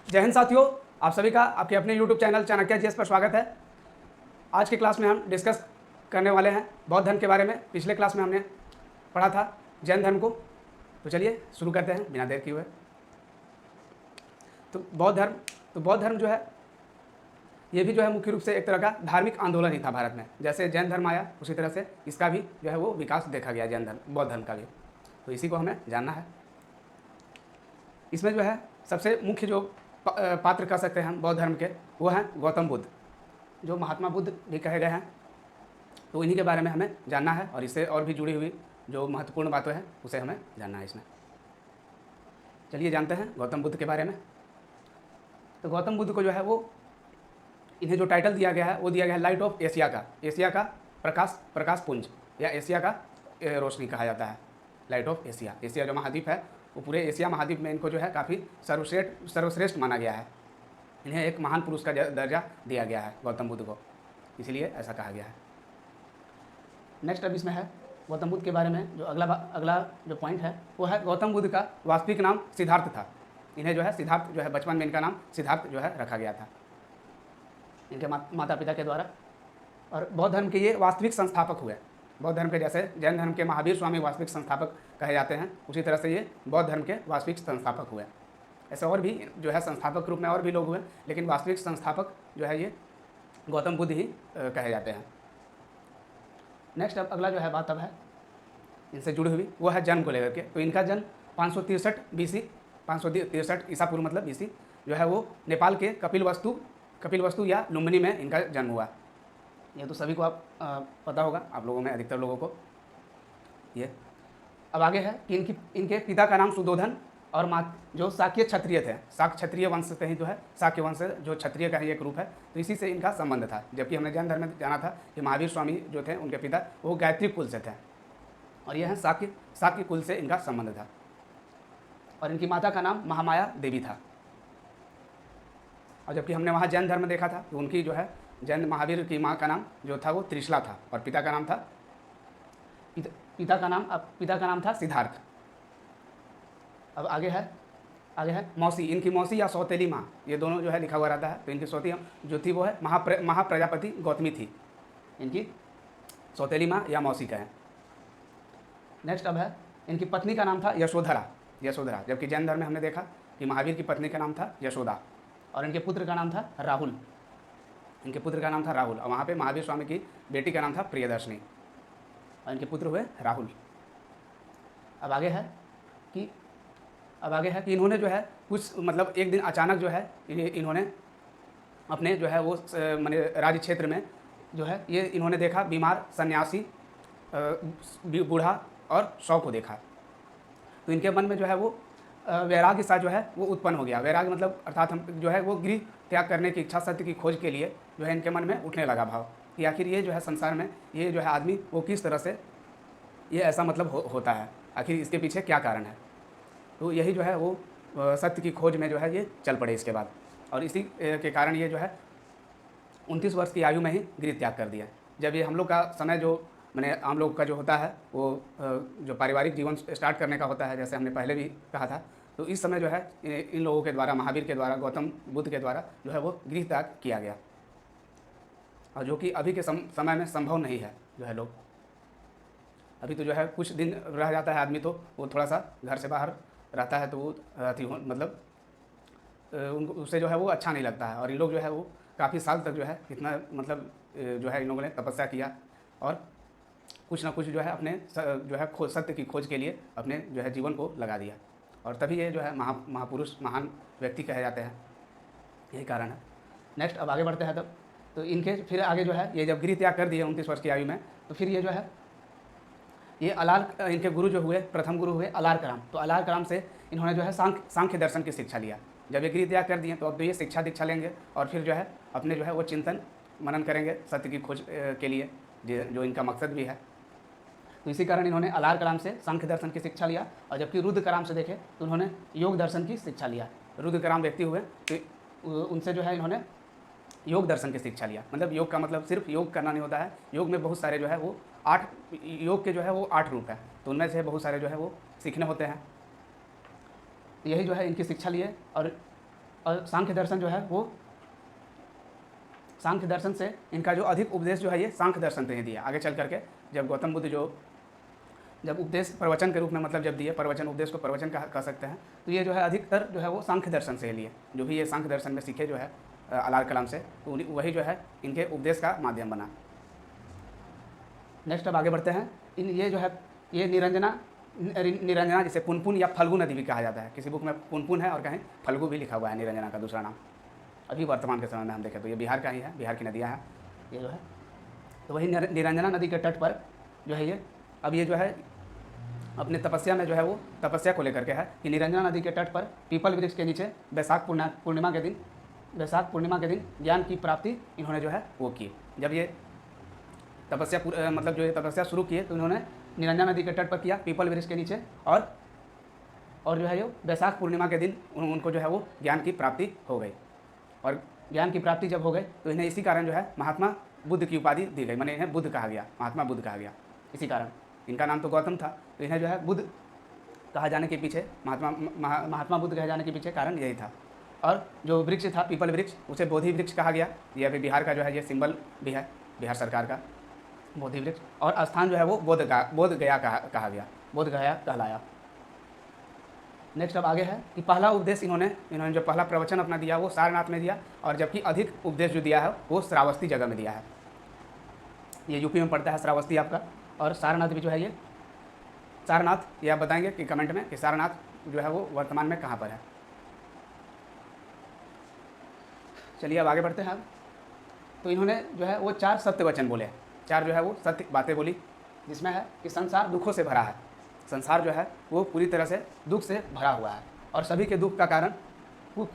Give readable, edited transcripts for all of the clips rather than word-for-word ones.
जय हिंद साथियों, आप सभी का आपके अपने YouTube चैनल चाणक्य जीएस पर स्वागत है। आज की क्लास में हम डिस्कस करने वाले हैं बौद्ध धर्म के बारे में। पिछले क्लास में हमने पढ़ा था जैन धर्म को, तो चलिए शुरू करते हैं बिना देर किए हुए। तो बौद्ध धर्म जो है ये भी जो है मुख्य रूप से एक तरह का धार्मिक आंदोलन ही था भारत में। जैसे जैन धर्म आया उसी तरह से इसका भी जो है वो विकास देखा गया, जैन धर्म बौद्ध धर्म का भी। तो इसी को हमें जानना है। इसमें जो है सबसे मुख्य जो पात्र कह सकते हैं हम बौद्ध धर्म के, वो हैं गौतम बुद्ध, जो महात्मा बुद्ध भी कहे गए हैं। तो इन्हीं के बारे में हमें जानना है और इससे और भी जुड़ी हुई जो महत्वपूर्ण बातें हैं उसे हमें जानना है इसमें। चलिए जानते हैं गौतम बुद्ध के बारे में। तो गौतम बुद्ध को जो है वो इन्हें जो टाइटल दिया गया है वो दिया गया है लाइट ऑफ एशिया का। एशिया का प्रकाश पुंज या एशिया का रोशनी कहा जाता है। लाइट ऑफ एशिया, एशिया जो महाद्वीप है वो पूरे एशिया महाद्वीप में इनको जो है काफ़ी सर्वश्रेष्ठ माना गया है। इन्हें एक महान पुरुष का दर्जा दिया गया है गौतम बुद्ध को, इसलिए ऐसा कहा गया है। नेक्स्ट अब इसमें है गौतम बुद्ध के बारे में जो अगला जो पॉइंट है वो है गौतम बुद्ध का वास्तविक नाम सिद्धार्थ था। इन्हें जो है सिद्धार्थ जो है बचपन में इनका नाम सिद्धार्थ जो है रखा गया था इनके माता पिता के द्वारा। और बौद्ध धर्म के ये वास्तविक संस्थापक हुए। बौद्ध धर्म के जैसे जैन धर्म के महावीर स्वामी वास्तविक संस्थापक कहे जाते हैं, उसी तरह से ये बौद्ध धर्म के वास्तविक संस्थापक हुए। ऐसे और भी जो है संस्थापक रूप में और भी लोग हुए, लेकिन वास्तविक संस्थापक जो है ये गौतम बुद्ध ही कहे जाते हैं। नेक्स्ट अब अगला जो है बात अब है इनसे जुड़ी हुई, वो है जन्म को लेकर के। तो इनका जन्म 563 BC 563 ईसा पूर्व मतलब BC जो है वो नेपाल के कपिलवस्तु या लुम्बिनी में इनका जन्म हुआ। ये तो सभी को आप पता होगा, आप लोगों में अधिकतर लोगों को ये। अब आगे है कि इनके पिता का नाम सुदोधन और माँ जो शाक्य क्षत्रिय थे, शाक्य क्षत्रिय वंश से ही जो है शाक्य वंश जो क्षत्रिय का ही एक रूप है, तो इसी से इनका संबंध था। जबकि हमने जैन धर्म में जाना था कि महावीर स्वामी जो थे उनके पिता वो गायत्री कुल से थे और यह है शाक्य कुल से इनका संबंध था। और इनकी माता का नाम महामाया देवी था। और जबकि हमने वहाँ जैन धर्म में देखा था तो उनकी जो है जैन महावीर की माँ का नाम जो था वो त्रिशला था और पिता का नाम था सिद्धार्थ। अब आगे है मौसी, इनकी मौसी या सौतेली माँ, ये दोनों जो है लिखा हुआ रहता है। तो इनकी सौती जो थी वो है महाप्रजापति गौतमी थी, इनकी सौतेली माँ या मौसी का है। नेक्स्ट अब है इनकी पत्नी का नाम था यशोधरा, जबकि जैन धर्म में हमने देखा कि महावीर की पत्नी का नाम था यशोदा और इनके पुत्र का नाम था राहुल। और वहाँ पे महावीर स्वामी की बेटी का नाम था प्रियदर्शनी और इनके पुत्र हुए राहुल। अब आगे है कि इन्होंने जो है कुछ मतलब एक दिन अचानक जो है इन्होंने अपने जो है वो माने राज्य क्षेत्र में जो है ये इन्होंने देखा बीमार सन्यासी बूढ़ा और शव को देखा। तो इनके मन में जो है वो वैराग्य सा जो है वो उत्पन्न हो गया। वैराग्य मतलब अर्थात हम जो है वो गृह त्याग करने की इच्छा, सत्य की खोज के लिए जो है इनके मन में उठने लगा भाव कि आखिर ये जो है संसार में ये जो है आदमी वो किस तरह से ये ऐसा मतलब होता है, आखिर इसके पीछे क्या कारण है। तो यही जो है वो सत्य की खोज में जो है ये चल पड़े इसके बाद। और इसी के कारण ये जो है 29 वर्ष की आयु में ही गृह त्याग कर दिया। जब ये हम लोग का समय जो मैंने आम लोग का जो होता है वो जो पारिवारिक जीवन स्टार्ट करने का होता है, जैसे हमने पहले भी कहा था, तो इस समय जो है इन लोगों के द्वारा, महावीर के द्वारा, गौतम बुद्ध के द्वारा जो है वो गृह त्याग किया गया, और जो कि अभी के समय में संभव नहीं है। जो है लोग अभी तो जो है कुछ दिन रह जाता है आदमी, तो वो थोड़ा सा घर से बाहर रहता है तो वो मतलब उनको उससे जो है वो अच्छा नहीं लगता है। और इन लोग जो है वो काफ़ी साल तक जो है इतना मतलब जो है इन लोगों ने तपस्या किया और कुछ ना कुछ जो है अपने जो है सत्य की खोज के लिए अपने जो है जीवन को लगा दिया, और तभी ये जो है महापुरुष महान व्यक्ति कहे जाते हैं, यही कारण है। नेक्स्ट अब आगे बढ़ते हैं तब तो इनके फिर आगे जो है ये जब गृह त्याग कर दिए 29 वर्ष की आयु में, तो फिर ये जो है ये इनके गुरु जो हुए, प्रथम गुरु हुए अलारकराम। तो अलारकराम से इन्होंने जो है सांख्य दर्शन की शिक्षा लिया। जब ये गृह त्याग कर दिए तो अब तो ये शिक्षा दीक्षा लेंगे और फिर जो है अपने जो है वो चिंतन मनन करेंगे सत्य की खोज के लिए, जो इनका मकसद भी है। तो इसी कारण इन्होंने अलारकराम से सांख्य दर्शन की शिक्षा लिया। और जबकि रुद्रकराम से देखें तो उन्होंने योग दर्शन की शिक्षा लिया। रुद्रकराम व्यक्ति हुए तो उनसे जो है इन्होंने योग दर्शन की शिक्षा लिया। मतलब योग का मतलब सिर्फ योग करना नहीं होता है, योग में बहुत सारे जो है वो योग के जो है वो 8 रूप है, तो उनमें से बहुत सारे जो है वो सीखने होते हैं। यही जो है इनकी शिक्षा लिए। और और सांख्य दर्शन जो है वो सांख्य दर्शन से इनका जो अधिक उपदेश जो है ये सांख्य दर्शन से ही दिया। आगे चल करके जब गौतम बुद्ध जब उपदेश प्रवचन के रूप में मतलब जब दिए, प्रवचन उपदेश को प्रवचन कह सकते हैं, तो ये जो है अधिकतर जो है वो सांख्य दर्शन से ही लिए। जो भी ये सांख्य दर्शन में सीखे जो है अलाल कलाम से, तो वही जो है इनके उपदेश का माध्यम बना। नेक्स्ट अब आगे बढ़ते हैं। ये जो है ये निरंजना जिसे पुनपुन या फल्गु नदी भी कहा जाता है। किसी बुक में पुनपुन है और कहीं फल्गु भी लिखा हुआ है निरंजना का दूसरा नाम। अभी वर्तमान के समय में हम देखें तो ये बिहार का ही है, बिहार की नदियाँ हैं ये जो है। तो वही निरंजना नदी के तट पर जो है ये जो है अपने तपस्या में जो है वो तपस्या को लेकर के है कि निरंजना नदी के तट पर पीपल वृक्ष के नीचे वैशाख पूर्णिमा के दिन ज्ञान की प्राप्ति इन्होंने जो है वो की। जब ये तपस्या मतलब जो ये तपस्या शुरू किए तो इन्होंने निरंजना नदी के तट पर किया, पीपल वृक्ष के नीचे, और जो है ये वैशाख पूर्णिमा के दिन उनको जो है वो ज्ञान की प्राप्ति हो गई। और ज्ञान की प्राप्ति जब हो गई तो इन्हें इसी कारण जो है महात्मा बुद्ध की उपाधि दी गई, माने इन्हें बुद्ध कहा गया, महात्मा बुद्ध कहा गया। इसी कारण इनका नाम तो गौतम था, तो इन्हें जो है बुद्ध कहा जाने के पीछे, महात्मा बुद्ध कहे जाने के पीछे कारण यही था। और जो वृक्ष था पीपल वृक्ष, उसे बोधि वृक्ष कहा गया। ये अभी बिहार का जो है ये सिंबल भी है बिहार सरकार का, बोधि वृक्ष। और स्थान जो है वो बोध गया कहा गया, बोध गया कहलाया। नेक्स्ट अब आगे है कि पहला उपदेश इन्होंने जो पहला प्रवचन अपना दिया वो सारनाथ में दिया, और जबकि अधिक उपदेश जो दिया है वो श्रावस्ती जगह में दिया है। ये यूपी में पड़ता है श्रावस्ती आपका, और सारनाथ भी जो है ये सारनाथ, ये आप बताएंगे कि कमेंट में कि सारनाथ जो है वो वर्तमान में कहाँ पर है। चलिए अब आगे बढ़ते हैं। तो इन्होंने जो है वो 4 सत्य वचन बोले, 4 जो है वो सत्य बातें बोली, जिसमें है कि संसार दुखों से भरा है, संसार जो है वो पूरी तरह से दुख से भरा हुआ है, और सभी के दुख का कारण दुख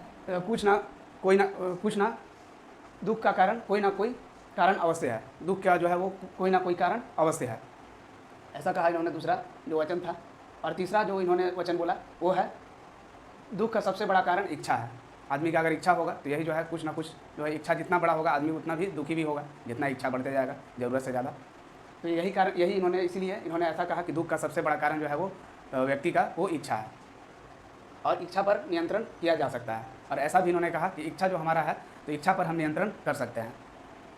का कारण कोई ना कोई कारण अवश्य है, दुख का जो है वो कोई ना कोई कारण अवश्य है, ऐसा कहा इन्होंने दूसरा जो वचन था। और तीसरा जो इन्होंने वचन बोला वो है दुख का सबसे बड़ा कारण इच्छा है। आदमी का अगर इच्छा होगा तो यही जो है कुछ ना कुछ जो है, इच्छा जितना बड़ा होगा आदमी उतना भी दुखी भी होगा, जितना इच्छा बढ़ते जाएगा ज़रूरत से ज़्यादा। तो यही इन्होंने इसीलिए इन्होंने ऐसा कहा कि दुख का सबसे बड़ा कारण जो है वो व्यक्ति का वो इच्छा है, और इच्छा पर नियंत्रण किया जा सकता है। और ऐसा भी इन्होंने कहा कि इच्छा जो हमारा है तो इच्छा पर हम नियंत्रण कर सकते हैं,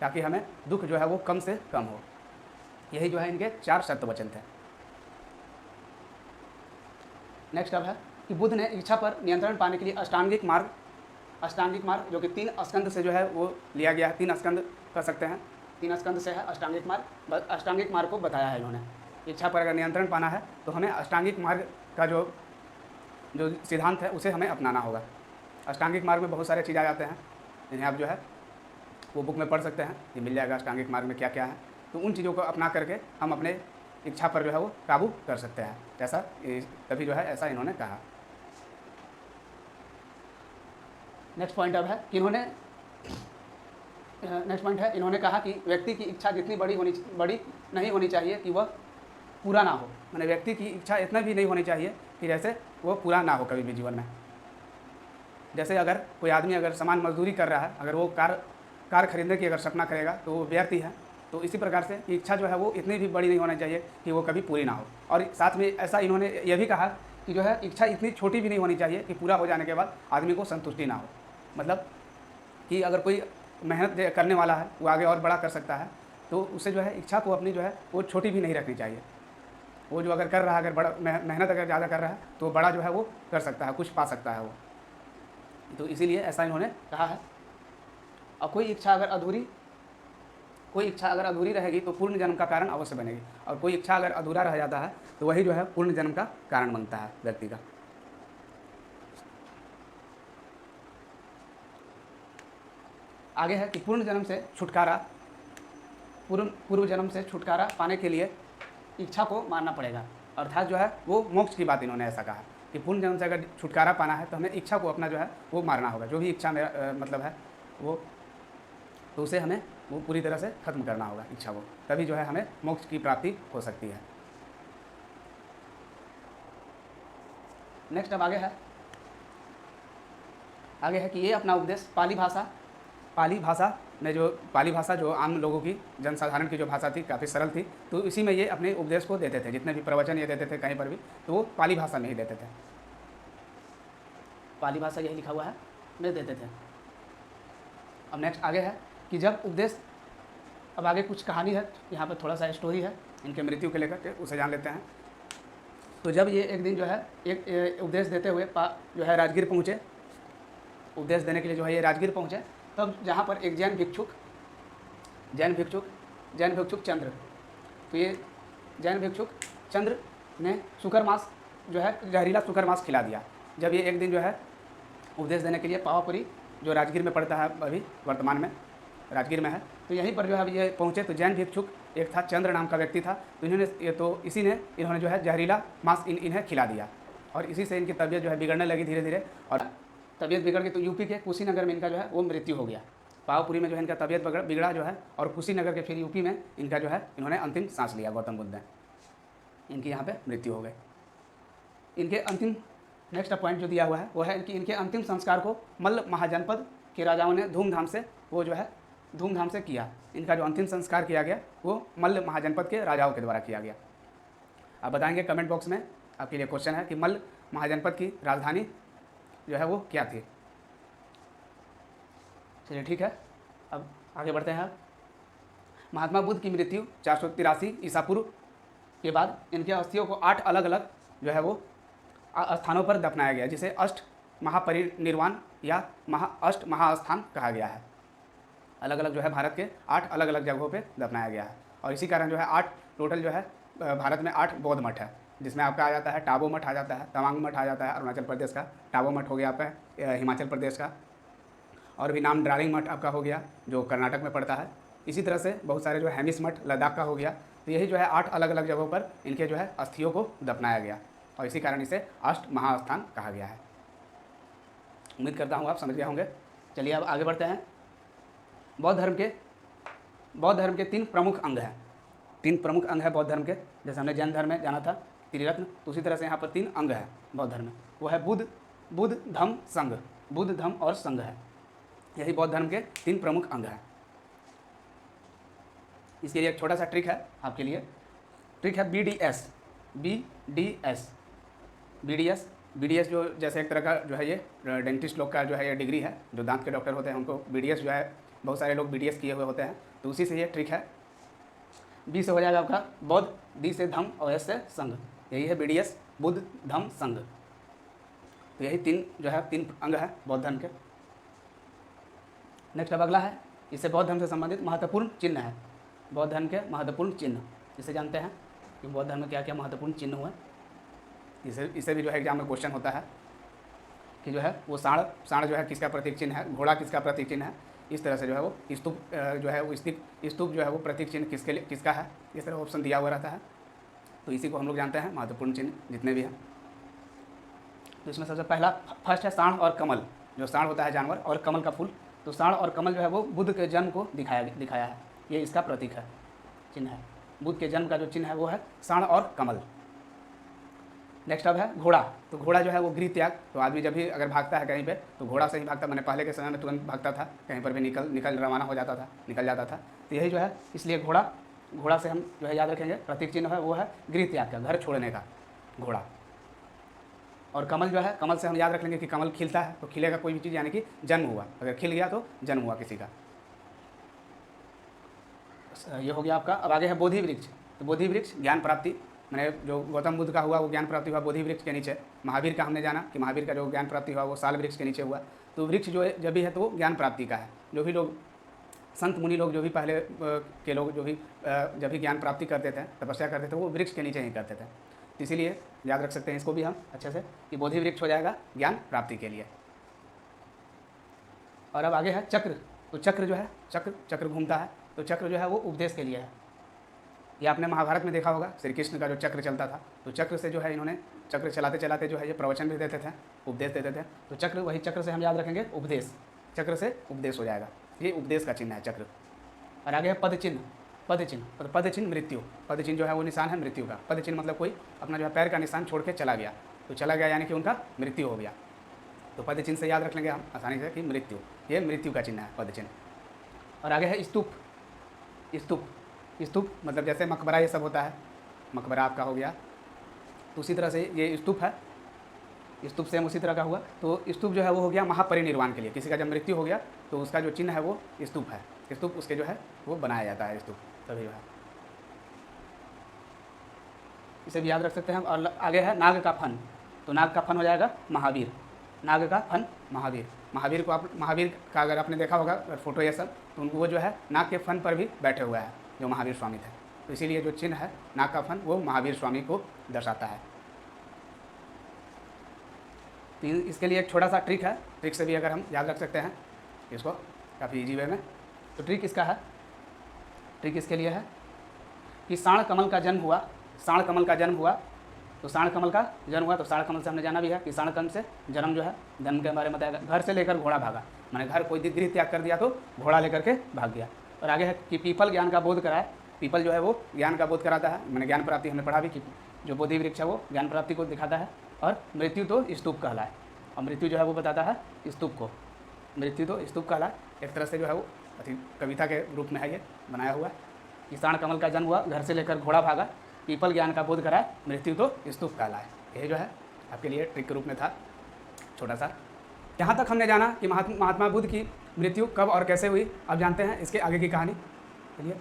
ताकि हमें दुख जो है वो कम से कम हो। यही जो है इनके 4 सत्य वचन थे। नेक्स्ट अब है कि बुद्ध ने इच्छा पर नियंत्रण पाने के लिए अष्टांगिक मार्ग जो कि 3 स्कंद से जो है वो लिया गया है, 3 स्कंद कर सकते हैं, 3 स्कंद से है अष्टांगिक मार्ग को बताया है इन्होंने। इच्छा पर अगर नियंत्रण पाना है तो हमें अष्टांगिक मार्ग का जो सिद्धांत है उसे हमें अपनाना होगा। अष्टांगिक मार्ग में बहुत सारे चीज़ आ जाते हैं, जिन्हें आप जो है वो बुक में पढ़ सकते हैं, ये मिल जाएगा अष्टांगिक मार्ग में क्या क्या है। तो उन चीज़ों को अपना करके हम अपने इच्छा पर जो है वो काबू कर सकते हैं, ऐसा तभी जो है ऐसा इन्होंने कहा। नेक्स्ट पॉइंट अब है कि इन्होंने कहा कि व्यक्ति की इच्छा जितनी बड़ी नहीं होनी चाहिए कि वह पूरा ना हो, माने व्यक्ति की इच्छा इतना भी नहीं होनी चाहिए कि जैसे वो पूरा ना हो कभी भी जीवन में। जैसे अगर कोई आदमी अगर सामान मजदूरी कर रहा है, अगर वो कार खरीदने की अगर सपना करेगा तो वो व्यर्थ ही है। तो इसी प्रकार से इच्छा जो है वो इतनी भी बड़ी नहीं होनी चाहिए कि वो कभी पूरी ना हो। और साथ में ऐसा इन्होंने यह भी कहा कि जो है इच्छा इतनी छोटी भी नहीं होनी चाहिए कि पूरा हो जाने के बाद आदमी को संतुष्टि ना हो। मतलब कि अगर कोई मेहनत करने वाला है वो आगे और बड़ा कर सकता है, तो उसे जो है इच्छा को अपनी जो है वो छोटी भी नहीं रखनी चाहिए। वो जो अगर कर रहा है, अगर बड़ा मेहनत अगर ज़्यादा कर रहा है तो बड़ा जो है वो कर सकता है, कुछ पा सकता है वो। तो इसीलिए ऐसा इन्होंने कहा है। और कोई इच्छा अगर अधूरी रहेगी तो पूर्ण जन्म का कारण अवश्य बनेगी, और कोई इच्छा अगर अधूरा रह जाता है तो वही जो है पूर्ण जन्म का कारण बनता है व्यक्ति का। आगे है कि पूर्व जन्म से छुटकारा पाने के लिए इच्छा को मारना पड़ेगा। अर्थात जो है वो मोक्ष की बात इन्होंने ऐसा कहा कि पूर्ण जन्म से अगर छुटकारा पाना है तो हमें इच्छा को अपना जो है वो मारना होगा। जो भी इच्छा में मतलब है वो, तो उसे हमें वो पूरी तरह से खत्म करना होगा इच्छा को, तभी जो है हमें मोक्ष की प्राप्ति हो सकती है। नेक्स्ट अब आगे है कि ये अपना उपदेश पाली भाषा जो आम लोगों की, जनसाधारण की जो भाषा थी काफ़ी सरल थी, तो इसी में ये अपने उपदेश को देते थे। जितने भी प्रवचन ये देते थे कहीं पर भी, तो वो पाली भाषा में ही देते थे। पाली भाषा यही लिखा हुआ है में देते थे। अब नेक्स्ट आगे है कि जब उपदेश, अब आगे कुछ कहानी है, यहाँ पर थोड़ा सा स्टोरी है इनके मृत्यु के लेकर के, उसे जान लेते हैं। तो जब ये एक दिन जो है एक उपदेश देते हुए जो है राजगीर पहुँचे, उपदेश देने के लिए जो है ये राजगीर पहुँचे, तब जहाँ पर एक जैन भिक्षुक चंद्र, तो ये जैन भिक्षुक चंद्र ने शुकर मांस जो है जहरीला शुकर मांस खिला दिया। जब ये एक दिन जो है उपदेश देने के लिए पावापुरी जो राजगीर में पड़ता है, अभी वर्तमान में राजगीर में है, तो यहीं पर जो है ये पहुँचे। तो जैन भिक्षुक एक था, चंद्र नाम का व्यक्ति था, तो इन्होंने जो है जहरीला मांस इन्हें खिला दिया, और इसी से इनकी तबीयत जो है बिगड़ने लगी धीरे धीरे, और तबीयत बिगड़ गई तो यूपी के कुशीनगर में इनका जो है वो मृत्यु हो गया। पावापुरी में जो है इनका तबीयत बिगड़ा जो है, और कुशीनगर के फिर यूपी में इनका जो है इन्होंने अंतिम सांस लिया, गौतम बुद्ध ने, इनकी यहाँ पे मृत्यु हो गई। इनके अंतिम नेक्स्ट पॉइंट जो दिया हुआ है वो है कि इनके अंतिम संस्कार को मल्ल महाजनपद के राजाओं ने धूमधाम से किया। इनका जो अंतिम संस्कार किया गया वो मल्ल महाजनपद के राजाओं के द्वारा किया गया। आप बताएंगे कमेंट बॉक्स में, आपके लिए क्वेश्चन है कि मल्ल महाजनपद की राजधानी जो है वो क्या थी। चलिए ठीक है, अब आगे बढ़ते हैं। महात्मा बुद्ध की मृत्यु 483 ईसा पूर्व के बाद इनके अस्थियों को 8 अलग अलग जो है वो स्थानों पर दफनाया गया, जिसे अष्ट महापरिनिर्वाण या अष्ट महास्थान कहा गया है। अलग अलग जो है भारत के 8 अलग अलग जगहों पे दफनाया गया है, और इसी कारण जो है 8 टोटल जो है भारत में 8 बौद्ध मठ है, जिसमें आपका आ जाता है टाबो मठ आ जाता है, तवांग मठ आ जाता है अरुणाचल प्रदेश का, टाबो मठ हो गया आपका हिमाचल प्रदेश का, और भी नाम ड्रालिंग मठ आपका हो गया जो कर्नाटक में पड़ता है। इसी तरह से बहुत सारे जो है हेमिस मठ लद्दाख का हो गया। तो यही जो है 8 अलग अलग जगहों पर इनके जो है अस्थियों को दफनाया गया, और इसी कारण इसे अष्ट महास्थान कहा गया है। उम्मीद करता हूँ आप समझ गए होंगे। चलिए अब आगे बढ़ते हैं। बौद्ध धर्म के 3 प्रमुख अंग हैं। 3 प्रमुख अंग है बौद्ध धर्म के, जैसे हमने जैन धर्म में जाना था त्रिरत्न, तो उसी तरह से यहाँ पर 3 अंग है बौद्ध धर्म में। वो है बुद्ध धम्म संघ, बुद्ध धम्म और संघ है। यही बौद्ध धर्म के 3 प्रमुख अंग हैं। इसके लिए एक छोटा सा ट्रिक है आपके लिए, ट्रिक है BDS जो जैसे एक तरह का जो है ये डेंटिस्ट लोग का जो है ये डिग्री है, जो दांत के डॉक्टर होते हैं उनको BDS जो है, बहुत सारे लोग BDS किए हुए होते हैं, तो उसी से ये ट्रिक है। B से हो जाएगा आपका बौद्ध, D से धम्म और S से संघ, यही है BDS, बुद्ध धम्म संघ। तो यही 3 जो है 3 अंग है बौद्ध धर्म के। नेक्स्ट अब अगला है, इससे बौद्ध धर्म से संबंधित महत्वपूर्ण चिन्ह है। बौद्ध धर्म के महत्वपूर्ण चिन्ह इसे जानते हैं कि बौद्ध धर्म में क्या क्या महत्वपूर्ण चिन्ह हुए। इसे भी जो है एग्जाम में क्वेश्चन होता है कि जो है वो साढ़ जो है किसका प्रतीक चिन्ह है, घोड़ा किसका प्रतीक चिन्ह है, इस तरह से जो है वो स्तूप जो है वो स्तूप जो है वो प्रतीक चिन्ह किसका है, इस तरह ऑप्शन दिया हुआ रहता है। तो इसी को हम लोग जानते हैं महत्वपूर्ण चिन्ह जितने भी हैं। तो इसमें सबसे पहला फर्स्ट है साढ़ और कमल। जो साढ़ होता है जानवर और कमल का फूल, तो साढ़ और कमल जो है वो बुद्ध के जन्म को दिखाया है, ये इसका प्रतीक है, चिन्ह है। बुद्ध के जन्म का जो चिन्ह है वो है साढ़ और कमल। नेक्स्ट अब है घोड़ा। तो घोड़ा जो है वो गृह त्याग, तो आदमी जब भी अगर भागता है कहीं पे तो घोड़ा से ही भागता, मैंने पहले के समय में तुरंत भागता था, कहीं पर भी निकल रवाना हो जाता था, निकल जाता था। तो यही जो है, इसलिए घोड़ा से हम जो है याद रखेंगे, प्रतीक चिन्ह है वो है गृह त्याग का, घर छोड़ने का घोड़ा। और कमल जो है, कमल से हम याद रख लेंगे कि कमल खिलता है, तो खिलेगा कोई भी चीज़, यानी कि जन्म हुआ, अगर खिल गया तो जन्म हुआ किसी का। ये हो गया आपका। अब आगे है बोधि वृक्ष। तो बोधि वृक्ष ज्ञान प्राप्ति, मैंने जो गौतम बुद्ध का हुआ वो ज्ञान प्राप्ति हुआ बोधि वृक्ष के नीचे। महावीर का हमने जाना कि महावीर का जो ज्ञान प्राप्ति हुआ वो साल वृक्ष के नीचे हुआ। तो वृक्ष जो है जब भी है तो वो ज्ञान प्राप्ति का है। जो भी लोग संत मुनि लोग जो भी पहले के लोग जो भी जब भी ज्ञान प्राप्ति करते थे, तपस्या करते थे, वो वृक्ष के नीचे ही करते थे। तो इसीलिए याद रख सकते हैं इसको भी हम अच्छे से कि बोधि वृक्ष हो जाएगा ज्ञान प्राप्ति के लिए। और अब आगे है चक्र। तो चक्र जो है, चक्र घूमता है, तो चक्र जो है वो उपदेश के लिए है। ये आपने महाभारत में देखा होगा, श्री कृष्ण का जो चक्र चलता था, तो चक्र से जो है इन्होंने चक्र चलाते चलाते जो है ये प्रवचन भी देते थे, उपदेश देते थे। तो चक्र, वही चक्र से हम याद रखेंगे उपदेश, चक्र से उपदेश हो जाएगा, ये उपदेश का चिन्ह है चक्र। और आगे है पद चिन्ह। पद चिन्ह मृत्यु। पद चिन्ह जो है वो निशान है मृत्यु का। पद चिन्ह मतलब कोई अपना जो है पैर का निशान छोड़ के चला गया, तो चला गया यानी कि उनका मृत्यु हो गया। तो पद चिन्ह से याद रख लेंगे हम आसानी से कि मृत्यु, ये मृत्यु का चिन्ह है पद चिन्ह। और आगे है स्तूप। स्तूप मतलब जैसे मकबरा ये सब होता है, मकबरा आपका हो गया, तो उसी तरह से ये स्तूप है। स्तूप सेम उसी तरह का हुआ। तो स्तूप जो है वो हो गया महापरिनिर्वाण के लिए, किसी का जब मृत्यु हो गया तो उसका जो चिन्ह है वो स्तूप है, स्तूप उसके जो है वो बनाया जाता है स्तूप, तभी जो है इसे भी याद रख सकते हैं। और आगे है नाग का फन, तो नाग का फन हो जाएगा महावीर, नाग का फन महावीर। महावीर को आप, महावीर का अगर आपने देखा होगा फोटो ये सब, तो वो जो है नाग के फन पर भी बैठे हुए हैं जो महावीर स्वामी थे, तो इसीलिए जो चिन्ह है नाग का फन वो महावीर स्वामी को दर्शाता है। तो इसके लिए एक छोटा सा ट्रिक है, ट्रिक से भी अगर हम याद रख सकते हैं इसको काफ़ी ईजी वे में। तो ट्रिक इसका है, ट्रिक इसके लिए है कि साण कमल का जन्म हुआ, साण कमल का जन्म हुआ, तो साण कमल का जन्म हुआ, तो साण कमल से हमने जाना भी है कि साण कमल से जन्म जो है, जन्म के बारे में बताया गया। घर से लेकर घोड़ा भागा, मैंने घर कोई गृह त्याग कर दिया तो घोड़ा लेकर के भाग गया। और आगे है कि पीपल ज्ञान का बोध कराए, पीपल जो है वो ज्ञान का बोध कराता है, मैंने ज्ञान प्राप्ति हमने पढ़ा भी कि जो बोधि वृक्ष है वो ज्ञान प्राप्ति को दिखाता है। और मृत्यु तो स्तूप कहलाए, और मृत्यु जो है वो बताता है स्तूप को, मृत्यु तो स्तूप कहलाए। एक तरह से जो है वो कविता के रूप में है ये बनाया हुआ। किसान कमल का जन्म हुआ, घर से लेकर घोड़ा भागा, पीपल ज्ञान का बोध कराए, मृत्यु तो स्तूप कहलाए। ये जो है आपके लिए ट्रिक के रूप में था छोटा सा। यहाँ तक हमने जाना कि महात्मा बुद्ध की मृत्यु कब और कैसे हुई। अब जानते हैं इसके आगे की कहानी। चलिए,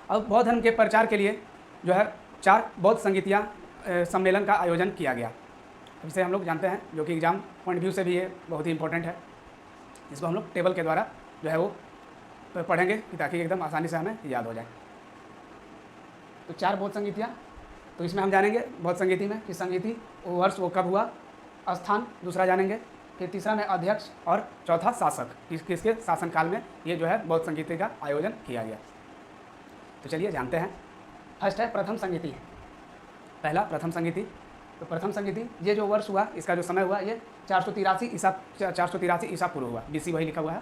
अब बौद्ध धर्म के प्रचार के लिए जो है 4 बौद्ध संगीतियाँ सम्मेलन का आयोजन किया गया। इसे हम लोग जानते हैं, जो कि एग्जाम पॉइंट व्यू से भी ये बहुत ही इंपॉर्टेंट है। इसको हम लोग टेबल के द्वारा जो है वो पढ़ेंगे ताकि एकदम आसानी से हमें याद हो जाए। तो 4 बौद्ध संगीतियाँ, तो इसमें हम जानेंगे बौद्ध संगीति में कि संगीति वर्ष वो कब हुआ, स्थान दूसरा जानेंगे, फिर तीसरा में अध्यक्ष, और चौथा शासक, किसके शासनकाल में ये जो है बौद्ध संगीति का आयोजन किया गया। तो चलिए जानते हैं। फर्स्ट है प्रथम संगीति, पहला प्रथम संगीति। तो प्रथम संगीति ये जो वर्ष हुआ, इसका जो समय हुआ ये 483 ईसा पूर्व हुआ, BC वही लिखा हुआ है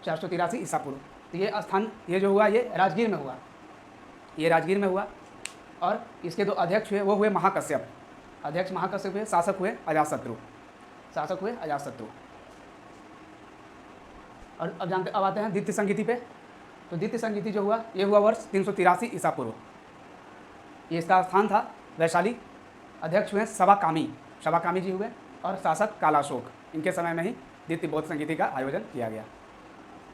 483 ईसा पूर्व। तो ये स्थान ये जो हुआ ये राजगीर में हुआ, ये राजगीर में हुआ। और इसके जो अध्यक्ष हुए वो हुए महाकश्यप, अध्यक्ष महाकश्यप हुए, शासक हुए अजातशत्रु, शासक हुए अजातशत्रु। और अब आते हैं द्वितीय संगीति पे। तो द्वितीय संगीति जो हुआ ये हुआ वर्ष 383 ईसा पूर्व, ये इसका स्थान था वैशाली। अध्यक्ष हुए सवाकामी जी हुए, और शासक कालाशोक। इनके समय में ही द्वितीय बौद्ध संगीति का आयोजन किया गया।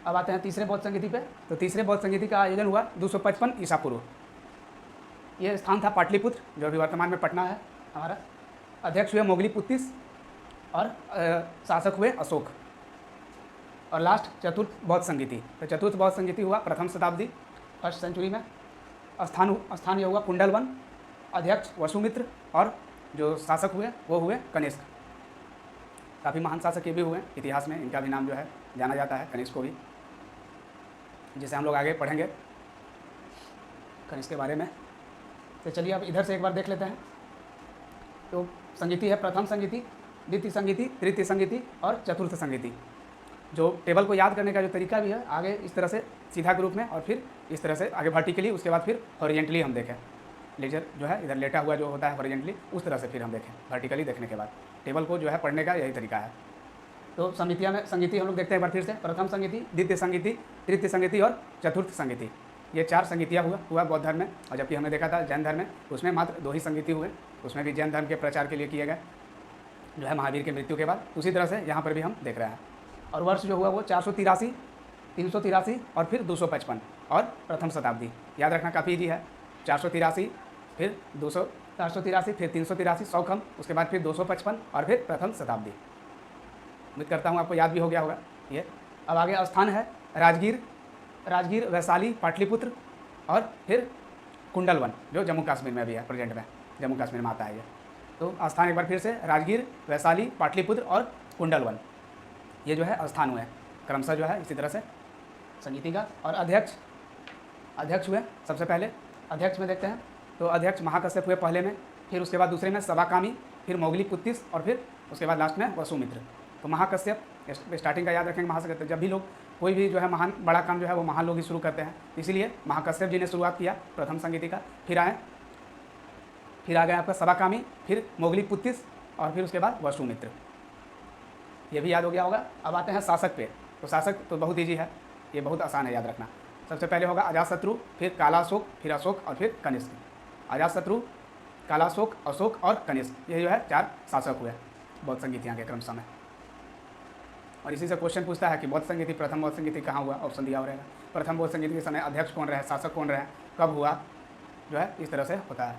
अब आते हैं तीसरे बौद्ध संगीति पे। तो तीसरे बौद्ध संगीति का आयोजन हुआ 255 ईसा पूर्व, ये स्थान था पाटलिपुत्र, जो अभी वर्तमान में पटना है हमारा। अध्यक्ष हुए मोगलीपुत्तिस, और शासक हुए अशोक। और लास्ट चतुर्थ बौद्ध संगीति। तो चतुर्थ बौद्ध संगीति हुआ प्रथम शताब्दी, 1st सेंचुरी में। स्थान यह हुआ कुंडलवन, अध्यक्ष वसुमित्र, और जो शासक हुए वो हुए कनिष्क। काफ़ी महान शासक ये भी हुए इतिहास में, इनका भी नाम जो है जाना जाता है, कनिष्क को भी, जिसे हम लोग आगे पढ़ेंगे कनिष्क के बारे में। तो चलिए अब इधर से एक बार देख लेते हैं। तो संगीति है प्रथम संगीति, द्वितीय संगीति, तृतीय संगीति और चतुर्थ संगीति। जो टेबल को याद करने का जो तरीका भी है, आगे इस तरह से सीधा के रूप में, और फिर इस तरह से आगे वर्टिकली, उसके बाद फिर हॉरिजेंटली हम देखें। लेजर जो है इधर लेटा हुआ जो होता है हॉरिजेंटली, उस तरह से फिर हम देखें वर्टिकली देखने के बाद। टेबल को जो है पढ़ने का यही तरीका है। तो समितियाँ में संगीति हम लोग देखते हैं एक बार फिर से। प्रथम संगीति, द्वितीय संगीति, तृतीय संगीति और चतुर्थ संगीति, ये 4 संगीतियाँ हुआ बौद्ध धर्म में। और जबकि हमने देखा था जैन धर्म में, उसमें मात्र 2 ही संगीति हुए, उसमें भी जैन धर्म के प्रचार के लिए किए गए, जो है महावीर की मृत्यु के बाद। उसी तरह से यहाँ पर भी हम देख रहे हैं। और वर्ष जो हुआ वो 483, 383 और फिर 255 और प्रथम शताब्दी। याद रखना काफ़ी ईजी है। 483 फिर 200, 483 फिर 383 100 कम, उसके बाद फिर 255 और फिर प्रथम शताब्दी। उम्मीद करता हूँ आपको याद भी हो गया होगा ये। अब आगे स्थान है राजगीर, वैशाली, पाटलिपुत्र और फिर कुंडलवन, जो जम्मू कश्मीर में भी है, प्रेजेंट में जम्मू कश्मीर में आता है ये। तो स्थान एक बार फिर से राजगीर, वैशाली, पाटलिपुत्र और कुंडलवन, ये जो है स्थान हुए क्रमशः जो है इसी तरह से संगीति का। और अध्यक्ष हुए सबसे पहले, अध्यक्ष में देखते हैं। तो अध्यक्ष महाकश्यप हुए पहले में, फिर उसके बाद दूसरे में सवाकामी, फिर मोगलीपुत्तिस और फिर उसके बाद लास्ट में वसुमित्र। तो महाकश्यप स्टार्टिंग का याद रखेंगे। महाकश्यप, जब भी लोग कोई भी जो है महान बड़ा काम जो है वो महान लोग ही शुरू करते हैं, इसीलिए महाकश्यप जी ने शुरुआत किया प्रथम संगीति का। फिर आ गए आपका सवाकामी, फिर मोगलीपुत्तिस और फिर उसके बाद वसुमित्र। ये भी याद हो गया होगा। अब आते हैं शासक पे। तो शासक तो बहुत ईजी है, ये बहुत आसान है याद रखना। सबसे पहले होगा अजातशत्रु, फिर कालाशोक, फिर अशोक और फिर कनिष्क। अजातशत्रु, कालाशोक, अशोक और कनिष्क, ये जो है 4 शासक हुए। बौद्ध संगीतियाँ के क्रमशः में। और इसी से क्वेश्चन पूछता है कि बौद्ध संगीति, प्रथम बौद्ध संगीति कहाँ हुआ, ऑप्शन दिया हो रहेगा। प्रथम बौद्ध संगीति के समय अध्यक्ष कौन रहे, शासक कौन रहे, कब हुआ, जो है इस तरह से होता है।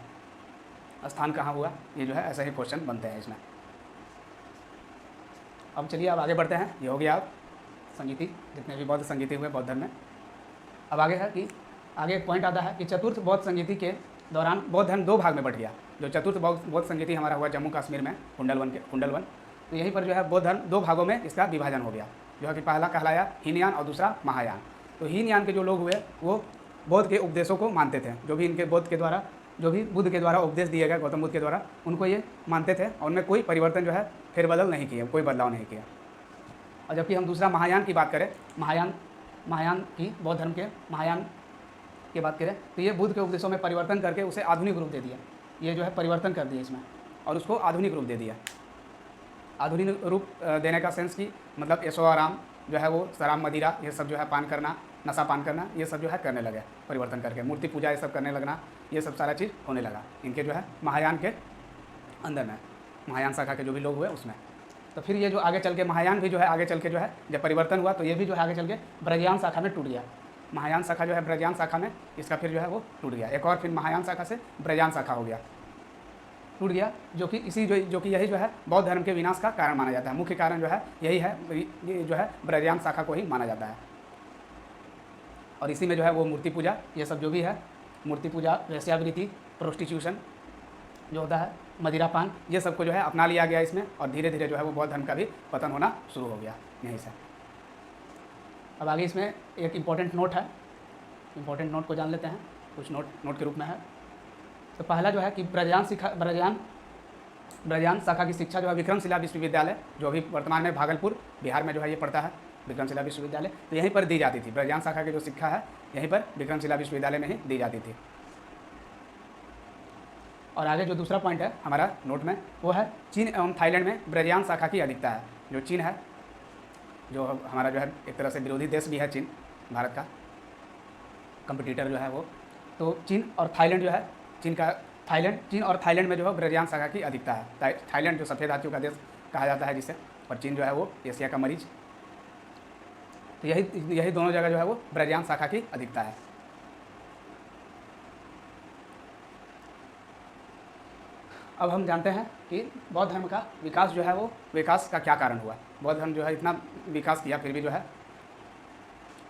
स्थान कहाँ हुआ, ये जो है ऐसे ही क्वेश्चन बनते हैं इसमें। अब चलिए अब आगे बढ़ते हैं। ये हो गया अब संगीति, जितने भी बौद्ध संगीति हुए बौद्ध धर्म में। अब आगे है कि आगे एक पॉइंट आता है कि चतुर्थ बौद्ध संगीति के दौरान बौद्ध धर्म 2 भाग में बट गया। जो चतुर्थ बौद्ध संगीति हमारा हुआ जम्मू कश्मीर में कुंडलवन, तो यहीं पर जो है बौद्ध धर्म 2 भागों में इसका विभाजन हो गया, जो है कि पहला कहलाया हीनयान और दूसरा महायान। तो हीनयान के जो लोग हुए वो बौद्ध के उपदेशों को मानते थे, जो भी इनके बुद्ध के द्वारा उपदेश दिए गए गौतम बुद्ध के द्वारा, उनको ये मानते थे और उनमें कोई परिवर्तन जो है फेरबदल नहीं किया, कोई बदलाव नहीं किया। और जबकि हम दूसरा महायान की बात करें, महायान की बौद्ध धर्म के महायान की बात करें, तो ये बुद्ध के उपदेशों में परिवर्तन करके उसे आधुनिक रूप दे दिया। ये जो है परिवर्तन कर दिया इसमें और उसको आधुनिक रूप दे दिया। आधुनिक रूप देने का सेंस की मतलब ऐशो आराम जो है वो शराब मदिरा ये सब जो है पान करना, नशा पान करना, ये सब जो है करने लगे परिवर्तन करके, मूर्ति पूजा ये सब करने लगना, ये सब सारा चीज़ होने लगा इनके जो है महायान के अंदर में, महायान शाखा के जो भी लोग हुए उसमें। तो फिर ये जो आगे चल के महायान भी जो है आगे चल के जो है जब परिवर्तन हुआ तो ये भी जो है आगे चल के ब्रजयान शाखा में टूट गया। महायान शाखा जो है ब्रजयान शाखा में इसका फिर जो है वो टूट गया, एक और फिर महायान शाखा से ब्रजयान शाखा हो गया, टूट गया, जो कि यही जो है बौद्ध धर्म के विनाश का कारण माना जाता है। मुख्य कारण जो है यही है, ये जो है ब्रजयान शाखा को ही माना जाता है। और इसी में जो है वो मूर्ति पूजा ये सब जो भी है, मूर्ति पूजा, वेश्यावृत्ति, प्रोस्टिट्यूशन जो होता है, मदिरापान, ये सब को जो है अपना लिया गया इसमें और धीरे धीरे जो है वो बौद्ध धर्म का भी पतन होना शुरू हो गया यहीं से। अब आगे इसमें एक इम्पॉर्टेंट नोट है, इम्पॉर्टेंट नोट को जान लेते हैं, कुछ नोट के रूप में है। तो पहला जो है कि ब्रजयान शाखा की शिक्षा जो है विक्रमशिला विश्वविद्यालय, जो अभी वर्तमान में भागलपुर बिहार में जो है ये पड़ता है, विक्रमशिला विश्वविद्यालय, तो यहीं पर दी जाती थी। ब्रजयान शाखा की जो शिक्षा है यहीं पर विक्रमशिला विश्वविद्यालय में ही दी जाती थी। और आगे जो दूसरा पॉइंट है हमारा नोट में वो है चीन एवं थाईलैंड में ब्रजयान शाखा की अधिकता है। जो चीन है, जो हमारा जो है एक तरह से विरोधी देश भी है चीन, भारत का कंपटीटर जो है वो, तो चीन और थाईलैंड जो है, चीन और थाईलैंड में जो है ब्रजयान शाखा की अधिकता है। थाईलैंड जो सफ़ेद हाथियों का देश कहा जाता है जिसे, और चीन जो है वो एशिया का मरीज, तो यही दोनों जगह जो है वो ब्रजयान शाखा की अधिकता है। अब हम जानते हैं कि बौद्ध धर्म का विकास जो है वो विकास का क्या कारण हुआ। बौद्ध धर्म जो है इतना विकास किया फिर भी जो है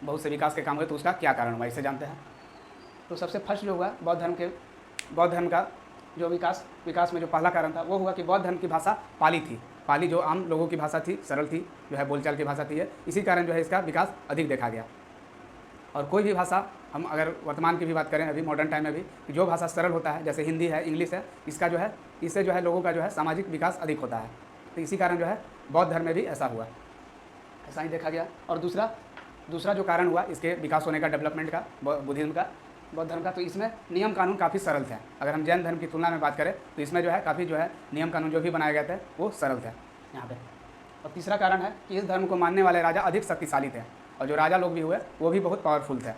बहुत से विकास के काम हुए, तो उसका क्या कारण हुआ इसे जानते हैं। तो सबसे फर्स्ट जो हुआ बौद्ध धर्म का जो विकास में जो पहला कारण था वो हुआ कि बौद्ध धर्म की भाषा पाली थी। पाली जो आम लोगों की भाषा थी, सरल थी, जो है बोलचाल की भाषा थी, इसी कारण जो है इसका विकास अधिक देखा गया। और कोई भी भाषा, हम अगर वर्तमान की भी बात करें अभी मॉडर्न टाइम में भी, जो भाषा सरल होता है जैसे हिंदी है, इंग्लिश है, इससे जो है लोगों का जो है सामाजिक विकास अधिक होता है। तो इसी कारण जो है बौद्ध धर्म में भी ऐसा हुआ, ऐसा ही देखा गया। और दूसरा जो कारण हुआ इसके विकास होने का, डेवलपमेंट का, बुद्धिज्म का, बौद्ध धर्म का, तो इसमें नियम कानून काफ़ी सरल थे। अगर हम जैन धर्म की तुलना में बात करें तो इसमें जो है काफ़ी जो है नियम कानून जो भी बनाए गए थे वो सरल थे यहाँ पे। और तीसरा कारण है कि इस धर्म को मानने वाले राजा अधिक शक्तिशाली थे, और जो राजा लोग भी हुए वो भी बहुत पावरफुल थे।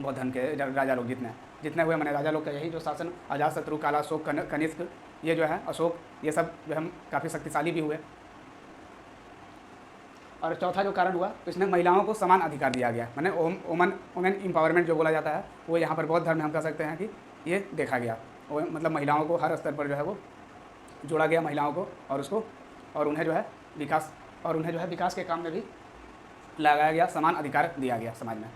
बौद्ध धर्म के राजा लोग जितने हुए, मैंने राजा लोग का यही जो शासन, अजातशत्रु, काला अशोक, कनिष्क, ये जो है अशोक, ये सब जो हम काफ़ी शक्तिशाली भी हुए। और चौथा जो कारण हुआ तो इसमें महिलाओं को समान अधिकार दिया गया, मैंने वुमेन एम्पावरमेंट जो बोला जाता है वो यहाँ पर बौद्ध धर्म में हम कह सकते हैं कि ये देखा गया। वो मतलब महिलाओं को हर स्तर पर जो है वो जोड़ा गया महिलाओं को, और उन्हें जो है विकास के काम में भी लगाया गया, समान अधिकार दिया गया समाज में।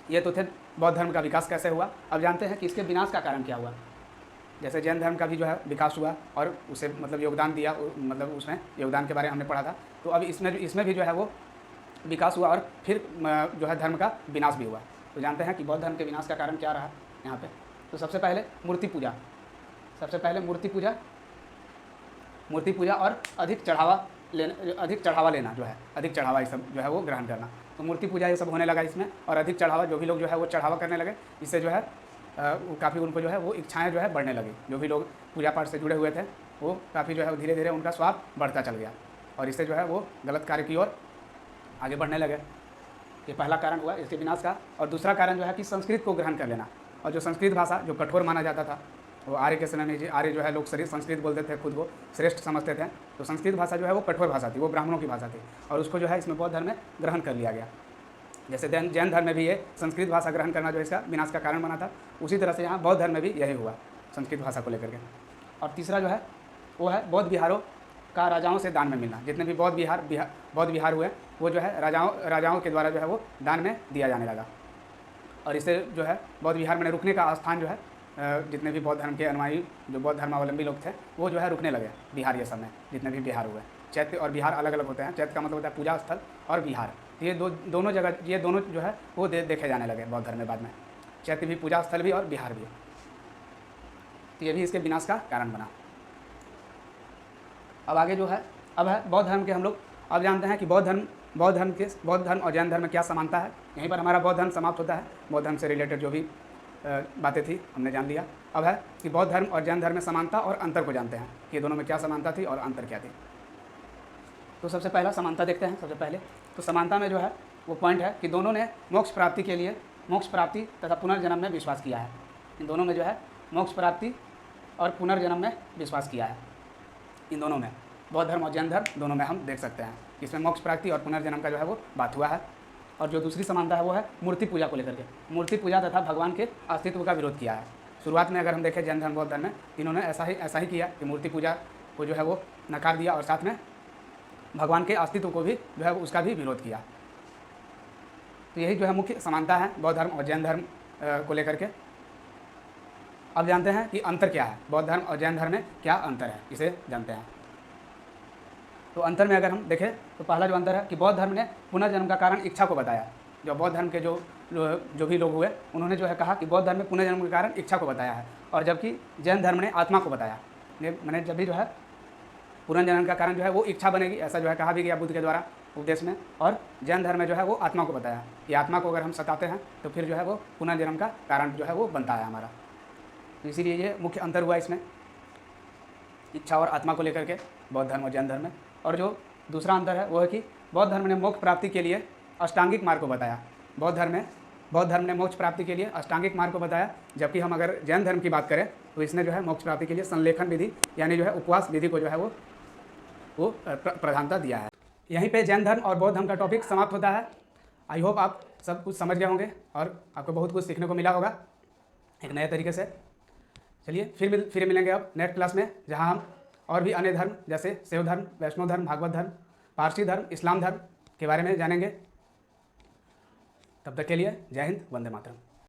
ये तो थे बौद्ध धर्म का विकास कैसे हुआ। अब जानते हैं कि इसके विनाश का कारण क्या हुआ। जैसे जैन धर्म का भी जो है विकास हुआ और उसे मतलब योगदान दिया, मतलब उसमें योगदान के बारे में हमने पढ़ा था। तो अब इसमें भी जो है वो विकास हुआ और फिर जो है धर्म का विनाश भी हुआ। तो जानते हैं कि बौद्ध धर्म के विनाश का कारण क्या रहा यहाँ पे। तो सबसे पहले मूर्ति पूजा और अधिक चढ़ावा लेना जो है, अधिक चढ़ावा ये सब जो है वो ग्रहण करना। तो मूर्ति पूजा ये सब होने लगा इसमें, और अधिक चढ़ावा, जो भी लोग जो है वो चढ़ावा करने लगे, इससे जो है काफ़ी उनको जो है वो इच्छाएं जो है बढ़ने लगी। जो भी लोग पूजा पाठ से जुड़े हुए थे वो काफ़ी जो है धीरे धीरे उनका स्वाब बढ़ता चल गया, और इससे जो है वो गलत कार्य की ओर आगे बढ़ने लगे। ये पहला कारण हुआ इसके विनाश का। और दूसरा कारण जो है कि संस्कृत को ग्रहण कर लेना, और जो संस्कृत भाषा जो कठोर माना जाता था, वो आर्य के समय में जी आर्य जो है लोग संस्कृत बोलते थे, खुद को श्रेष्ठ समझते थे। तो संस्कृत भाषा जो है वो कठोर भाषा थी, वो ब्राह्मणों की भाषा थी, और उसको जो है इसमें बौद्ध धर्म में ग्रहण कर लिया गया। जैसे जैन धर्म में भी ये संस्कृत भाषा ग्रहण करना जो इसका विनाश का कारण बना था, उसी तरह से यहाँ बौद्ध धर्म में भी यही हुआ संस्कृत भाषा को लेकर के। और तीसरा जो है वो है बौद्ध विहारों का राजाओं से दान में मिलना। जितने भी बौद्ध विहार हुए वो जो है राजाओं के द्वारा जो है वो दान में दिया जाने लगा। और इससे जो है बौद्ध विहार में रुकने का स्थान जो है जितने भी बौद्ध धर्म के अनुयायी जो बौद्ध धर्मावलंबी लोग थे वो जो है रुकने लगे बिहार ये सब में, जितने भी बिहार हुए। चैत्य और बिहार अलग अलग होते हैं। चैत्य का मतलब होता है पूजा स्थल, और बिहार ये दोनों जगह, ये दोनों जो है वो देखे जाने लगे बौद्ध धर्म में बाद में। चैत्य भी पूजा स्थल भी और बिहार भी, तो ये भी इसके विनाश का कारण बना। अब आगे जो है अब है बौद्ध धर्म के हम लोग अब जानते हैं कि बौद्ध धर्म और जैन धर्म में क्या समानता है। यहीं पर हमारा बौद्ध धर्म समाप्त होता है। बौद्ध धर्म से रिलेटेड जो भी बातें थी हमने जान लिया। अब है कि बौद्ध धर्म और जैन धर्म में समानता और अंतर को जानते हैं कि दोनों में क्या समानता थी और अंतर क्या थी। तो सबसे पहला समानता देखते हैं। सबसे पहले तो समानता में जो है वो पॉइंट है कि दोनों ने मोक्ष प्राप्ति तथा पुनर्जन्म में विश्वास किया है। इन दोनों में जो है मोक्ष प्राप्ति और पुनर्जन्म में विश्वास किया है। इन दोनों में बौद्ध धर्म और जैन धर्म दोनों में हम देख सकते हैं इसमें मोक्ष प्राप्ति और पुनर्जन्म का जो है वो बात हुआ है। और जो दूसरी समानता है वो है मूर्ति पूजा को लेकर के। मूर्ति पूजा तथा भगवान के अस्तित्व का विरोध किया है। शुरुआत में अगर हम देखें जैन धर्म बौद्ध धर्म में इन्होंने ऐसा ही किया कि मूर्ति पूजा को जो है वो नकार दिया और साथ में भगवान के अस्तित्व को भी जो है उसका भी विरोध किया। तो यही जो है मुख्य समानता है बौद्ध धर्म और जैन धर्म को लेकर के। अब जानते हैं कि अंतर क्या है, बौद्ध धर्म और जैन धर्म में क्या अंतर है, इसे जानते हैं। तो अंतर में अगर हम देखें तो पहला जो अंतर है कि बौद्ध धर्म ने पुनर्जन्म का कारण इच्छा को बताया। जो बौद्ध धर्म के जो भी लोग हुए उन्होंने जो है कहा कि बौद्ध धर्म में पुनर्जन्म के कारण इच्छा को बताया है, और जबकि जैन धर्म ने आत्मा को बताया। मैंने जब भी जो है पुनर्जन्म का कारण जो है वो इच्छा बनेगी, ऐसा जो है कहा भी गया बुद्ध के द्वारा उपदेश में। और जैन धर्म में जो है वो आत्मा को बताया कि आत्मा को अगर हम सताते हैं तो फिर जो है वो पुनर्जन्म का कारण जो है वो बनता है हमारा। तो इसीलिए ये मुख्य अंतर हुआ इसमें इच्छा और आत्मा को लेकर के बौद्ध धर्म और जैन धर्म में। और जो दूसरा अंतर है वो है कि बौद्ध धर्म ने मोक्ष प्राप्ति के लिए अष्टांगिक मार्ग को बताया। बौद्ध धर्म ने मोक्ष प्राप्ति के लिए अष्टांगिक मार्ग को बताया, जबकि हम अगर जैन धर्म की बात करें तो इसने जो है मोक्ष प्राप्ति के लिए संलेखन विधि यानी जो है उपवास विधि को जो है वो प्रधानता दिया है। यहीं पे जैन धर्म और बौद्ध धर्म का टॉपिक समाप्त होता है। आई होप आप सब कुछ समझ गए होंगे और आपको बहुत कुछ सीखने को मिला होगा एक नए तरीके से। चलिए फिर मिलेंगे अब नेक्स्ट क्लास में, जहां हम और भी अन्य धर्म जैसे शैव धर्म, वैष्णव धर्म, भागवत धर्म, पारसी धर्म, इस्लाम धर्म के बारे में जानेंगे। तब तक के लिए जय हिंद, वंदे मातरम।